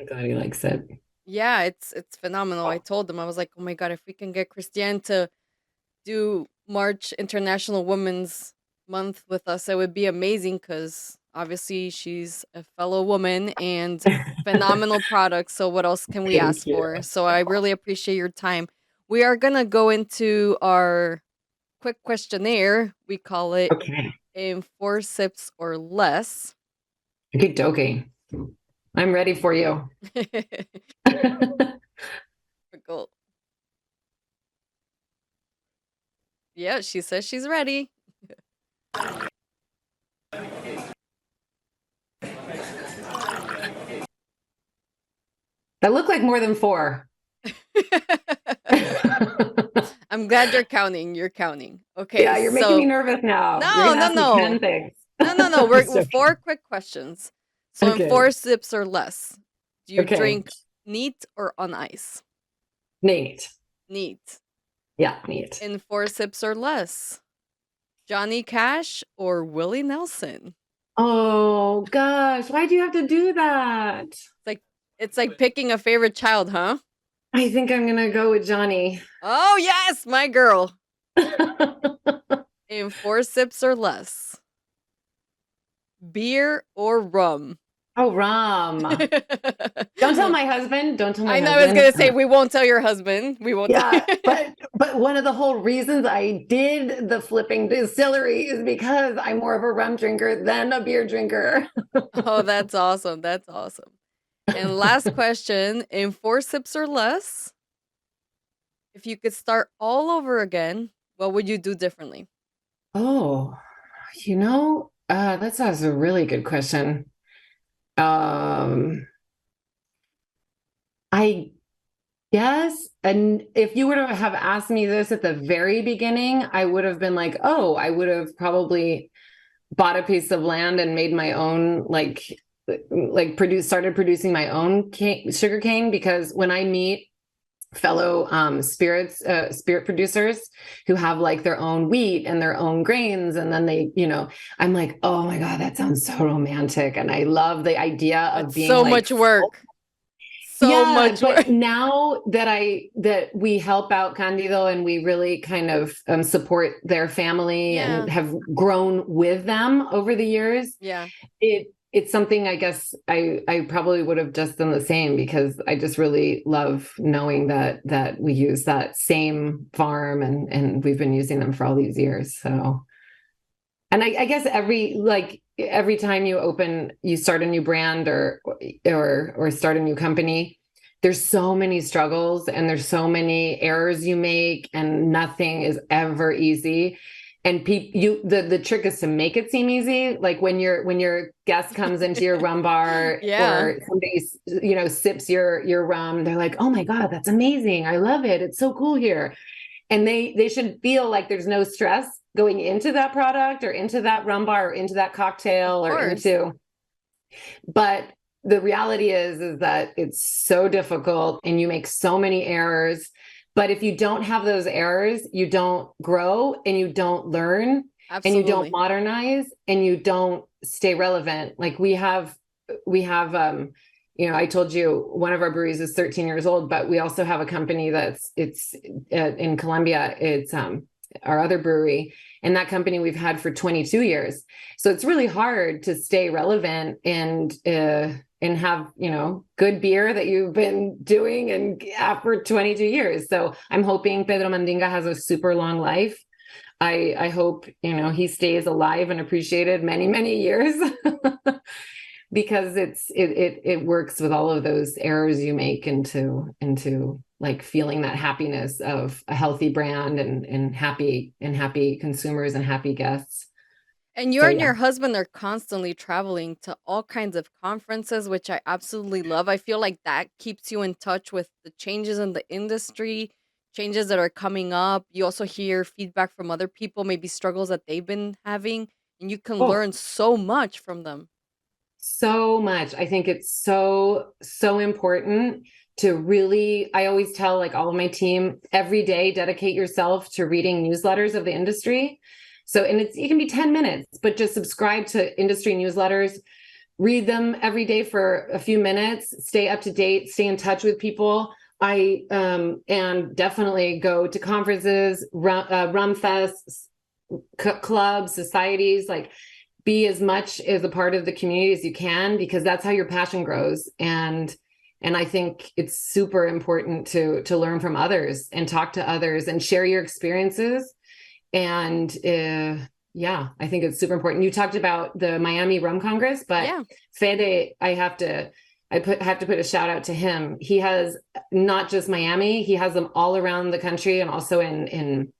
glad he likes it. Yeah, it's phenomenal. I told them I was like, "Oh my god, if we can get Christiane do March International Women's Month with us, it would be amazing because obviously she's a fellow woman and phenomenal product. So what else can we Thank ask you. for? So I really appreciate your time. We are gonna go into our quick questionnaire. We call it Okay. in 4 sips or less. Okay, dokie. I'm ready for you. Cool. Yeah, she says she's ready. That looked like more than 4. I'm glad you're counting. You're counting. Okay, Yeah, you're making me nervous now. You're no, gonna no, ask me 10 no, things. no. We're 4 quick questions. So in Okay. 4 sips or less, do you Okay. drink neat or on ice? Neat. Neat. Yeah, neat. In 4 sips or less, Johnny Cash or Willie Nelson? Oh gosh, why do you have to do that? It's like picking a favorite child, huh? I think I'm gonna go with Johnny. Oh yes, my girl. In 4 sips or less, beer or rum? Oh, rum. Don't tell my husband. Don't tell my I know husband. I was gonna say we won't tell your husband. We won't. Yeah, but one of the whole reasons I did the flipping distillery is because I'm more of a rum drinker than a beer drinker. Oh, that's awesome. That's awesome. And last question, in 4 sips or less, if you could start all over again, what would you do differently? Oh, that's a really good question. I guess, and if you would have asked me this at the very beginning, I would have been like, oh, I would have probably bought a piece of land and made my own, started producing my own sugar cane, because when I meet fellow spirit producers who have like their own wheat and their own grains, and then I'm like, oh my God, that sounds so romantic. And I love the idea of being so like, much work. So much work. But now that we help out Candido and we really kind of support their family and have grown with them over the years, it's something I guess I probably would have just done the same, because I just really love knowing that we use that same farm and we've been using them for all these years. So, and I guess every time you start a new brand or start a new company, there's so many struggles and there's so many errors you make, and nothing is ever easy. And the trick is to make it seem easy. Like when your guest comes into your rum bar or somebody, sips your rum, they're like, oh my God, that's amazing. I love it. It's so cool here. And they should feel like there's no stress going into that product or into that rum bar or into that cocktail but the reality is that it's so difficult and you make so many errors. But if you don't have those errors, you don't grow and you don't learn. Absolutely. And you don't modernize and you don't stay relevant. Like we have, I told you one of our breweries is 13 years old, but we also have a company it's in Colombia. It's our other brewery, and that company we've had for 22 years. So it's really hard to stay relevant and have, good beer that you've been doing and for 22 years. So I'm hoping Pedro Mandinga has a super long life. I hope, he stays alive and appreciated many, many years because it works with all of those errors you make into like feeling that happiness of a healthy brand and happy consumers and happy guests. And you and your husband are constantly traveling to all kinds of conferences, which I absolutely love. I feel like that keeps you in touch with the changes in the industry, changes that are coming up. You also hear feedback from other people, maybe struggles that they've been having, and you can learn so much from them. So much. I think it's so important to really, I always tell like all of my team, every day, dedicate yourself to reading newsletters of the industry. So, and it can be 10 minutes, but just subscribe to industry newsletters, read them every day for a few minutes, stay up to date, stay in touch with people, And definitely go to conferences, rum fests, clubs, societies, like be as much as a part of the community as you can, because that's how your passion grows. And I think it's super important to learn from others and talk to others and share your experiences. And yeah, I think it's super important. You talked about the Miami Rum Congress, but Yeah. Fede, I have to put a shout out to him. He has not just Miami, he has them all around the country and also in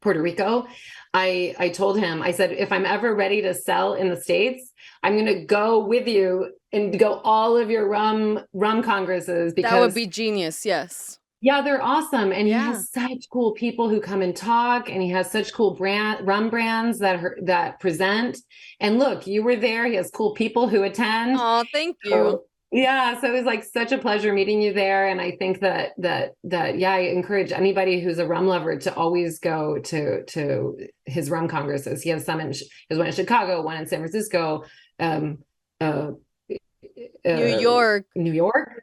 Puerto Rico. I told him, I said, if I'm ever ready to sell in the States, I'm going to go with you and go all of your rum congresses, because That would be genius. Yes. yeah, they're awesome. And Yeah. he has such cool people who come and talk, and he has such cool rum brands that present. And look, you were there. He has cool people who attend. Oh, thank you. So, yeah, so it was like such a pleasure meeting you there. And I think that yeah, I encourage anybody who's a rum lover to always go to his rum congresses. He has some he has one in Chicago, one in San Francisco, New York,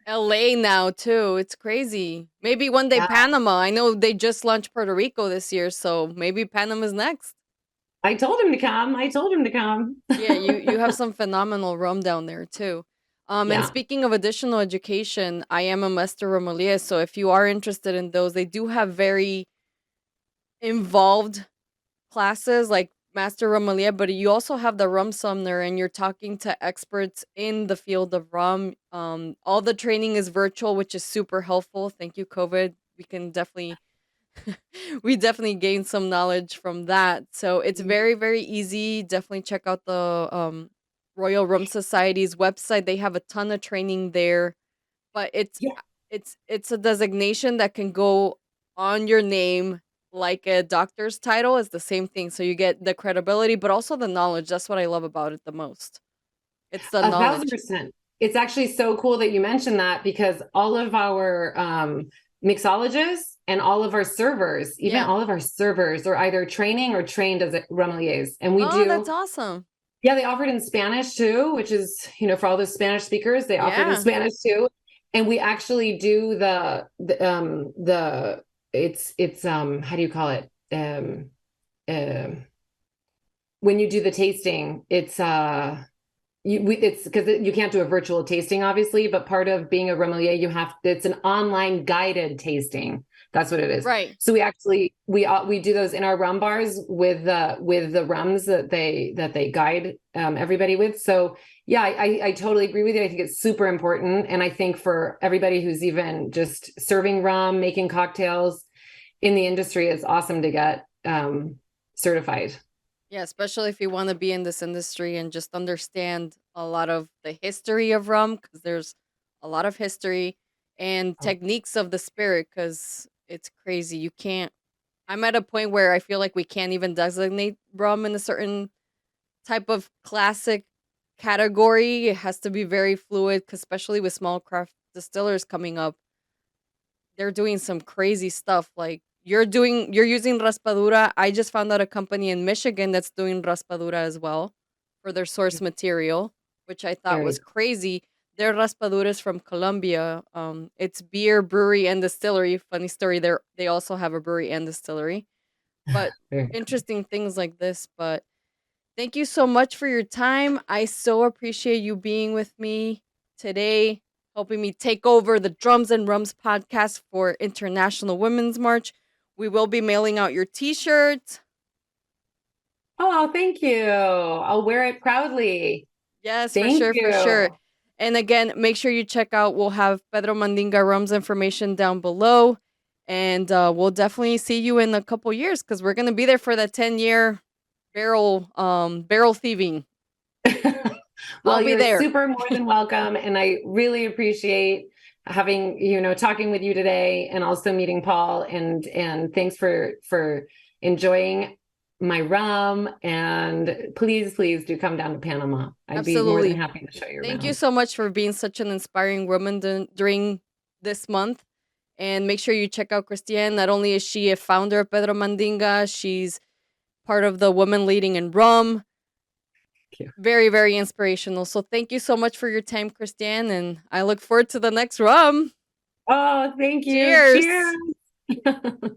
LA now too. It's crazy. Maybe one day Yeah. Panama. I know they just launched Puerto Rico this year, so maybe Panama's next. I told him to come. Yeah, you have some phenomenal rum down there too. And Yeah. speaking of additional education, I am a master sommelier, so if you are interested in those, they do have very involved classes like master sommelier, but you also have the rum sumner, and you're talking to experts in the field of rum. All the training is virtual, which is super helpful. Thank you, COVID. We can definitely we definitely gained some knowledge from that. So it's very, very easy. Definitely check out the Royal Rum Society's website. They have a ton of training there, but Yeah. it's a designation that can go on your name like a doctor's title. Is the same thing. So you get the credibility, but also the knowledge. That's what I love about it the most. It's the knowledge. 1,000%. It's actually so cool that you mentioned that, because all of our mixologists and all of our servers, even Yeah. all of our servers, are either training or trained as sommeliers. And we Oh, do. that's awesome. Yeah, they offer it in Spanish too, which is, for all the Spanish speakers, they offer it Yeah. in Spanish too. And we actually do it's how do you call it? When you do the tasting, it's because you can't do a virtual tasting, obviously, but part of being a sommelier, it's an online guided tasting. That's what it is. Right. So we actually we do those in our rum bars with the rums that they guide everybody with. So yeah, I totally agree with you. I think it's super important, and I think for everybody who's even just serving rum, making cocktails in the industry, it's awesome to get certified. Yeah, especially if you want to be in this industry and just understand a lot of the history of rum, because there's a lot of history and techniques of the spirit, because it's crazy. You can't. I'm at a point where I feel like we can't even designate rum in a certain type of classic category. It has to be very fluid, 'cause especially with small craft distillers coming up. They're doing some crazy stuff. Like you're using raspadura. I just found out a company in Michigan that's doing raspadura as well for their source material, which I thought was crazy. Their raspadura is from Colombia. It's beer, brewery, and distillery. Funny story, they also have a brewery and distillery. But interesting things like this. But thank you so much for your time. I so appreciate you being with me today, helping me take over the Drums and Rums podcast for International Women's March. We will be mailing out your t-shirt. Oh, thank you. I'll wear it proudly. Yes, Thank for you. sure. And again, make sure you check out, we'll have Pedro Mandinga Rum's information down below. And we'll definitely see you in a couple years, because we're going to be there for the 10-year barrel thieving. Well, I'll be you're there. super more than welcome. And I really appreciate having, talking with you today, and also meeting Paul, and thanks for enjoying my rum. And please do come down to Panama. I'd be more than happy to show you around. Thank you so much for being such an inspiring woman during this month. And make sure you check out Christiane. Not only is she a founder of Pedro Mandinga, she's part of the Women Leading in Rum. Very, very inspirational. So thank you so much for your time, Christiane, and I look forward to the next rum. Oh, thank you. Cheers. Cheers.